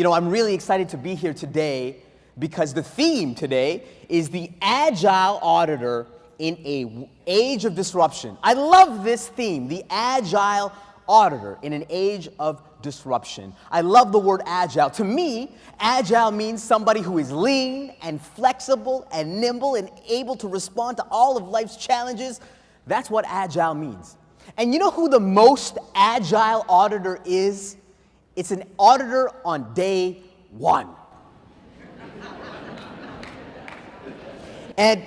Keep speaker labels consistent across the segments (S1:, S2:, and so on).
S1: I'm really excited to be here today because the theme today is the agile auditor in an age of disruption. I love this theme, the agile auditor in an age of disruption. I love the word agile. To me, agile means somebody who is lean and flexible and nimble and able to respond to all of life's challenges. That's what agile means. And you know who the most agile auditor is? It's an auditor on day one. And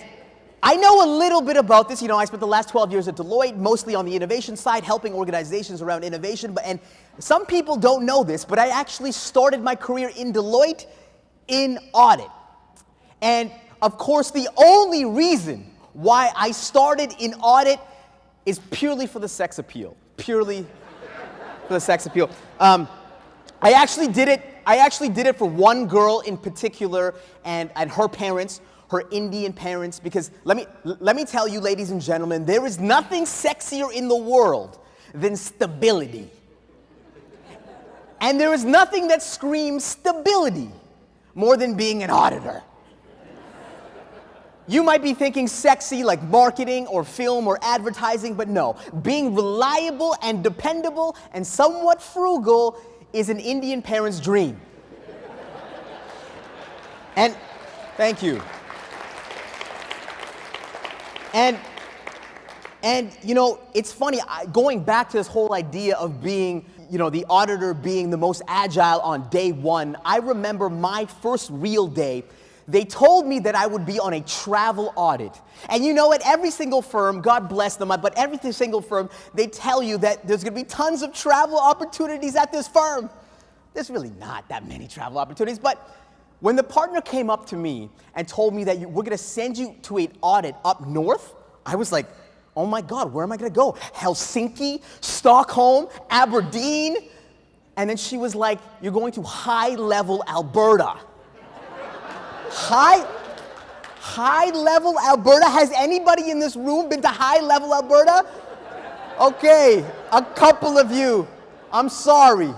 S1: I know a little bit about this. I spent the last 12 years at Deloitte, mostly on the innovation side, helping organizations around innovation. And some people don't know this, but I actually started my career in Deloitte in audit. And of course, the only reason why I started in audit is purely for the sex appeal. Purely for the sex appeal. I actually did it for one girl in particular and her parents, her Indian parents, because let me tell you, ladies and gentlemen, there is nothing sexier in the world than stability. And there is nothing that screams stability more than being an auditor. You might be thinking sexy like marketing or film or advertising, but no. Being reliable and dependable and somewhat frugal is an Indian parent's dream. And thank you. And it's funny, going back to this whole idea of being, the auditor being the most agile on day one, I remember my first real day. They told me that I would be on a travel audit. And at every single firm, God bless them, but every single firm, they tell you that there's going to be tons of travel opportunities at this firm. There's really not that many travel opportunities, but when the partner came up to me and told me that we're going to send you to an audit up north, I was like, oh my God, where am I going to go? Helsinki, Stockholm, Aberdeen? And then she was like, you're going to High Level, Alberta. High Level, Alberta? Has anybody in this room been to High Level, Alberta? Okay, a couple of you. I'm sorry.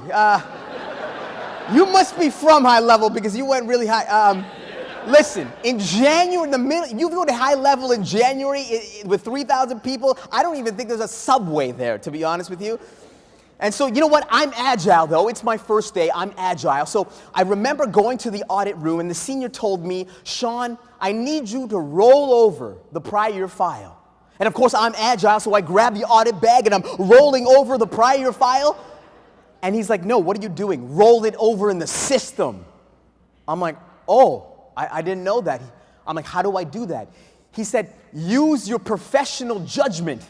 S1: You must be from High Level because you went really high. Listen, in January, you go to High Level in January with 3,000 people. I don't even think there's a subway there, to be honest with you. And so, you know what? I'm agile, though. It's my first day. I'm agile. So I remember going to the audit room, and the senior told me, Sean, I need you to roll over the prior year file. And of course, I'm agile, so I grab the audit bag, and I'm rolling over the prior year file. And he's like, no, what are you doing? Roll it over in the system. I'm like, oh, I didn't know that. I'm like, how do I do that? He said, use your professional judgment.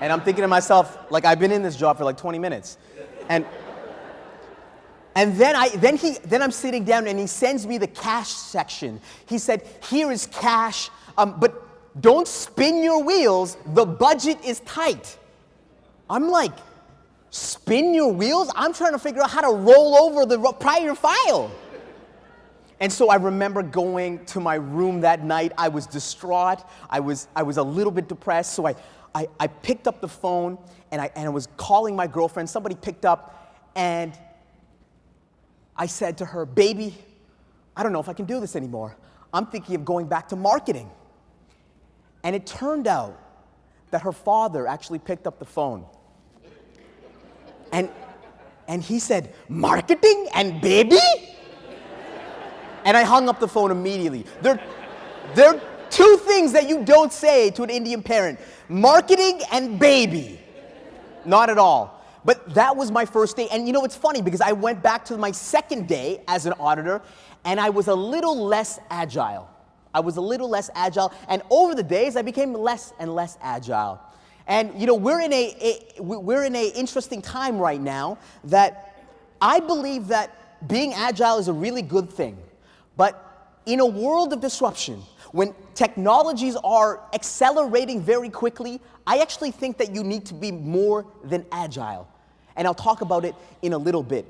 S1: And I'm thinking to myself, like, I've been in this job for like 20 minutes. And then I'm sitting down and he sends me the cash section. He said, here is cash, but don't spin your wheels. The budget is tight. I'm like, spin your wheels? I'm trying to figure out how to roll over the prior file. And so I remember going to my room that night. I was distraught. I was a little bit depressed. So I picked up the phone and I was calling my girlfriend. Somebody picked up and I said to her, baby, I don't know if I can do this anymore. I'm thinking of going back to marketing. And it turned out that her father actually picked up the phone. And he said, marketing and baby? And I hung up the phone immediately. There are two things that you don't say to an Indian parent. Marketing and baby. Not at all. But that was my first day. And it's funny because I went back to my second day as an auditor and I was a little less agile. And over the days, I became less and less agile. And we're in a interesting time right now that I believe that being agile is a really good thing. But in a world of disruption, when technologies are accelerating very quickly, I actually think that you need to be more than agile. And I'll talk about it in a little bit.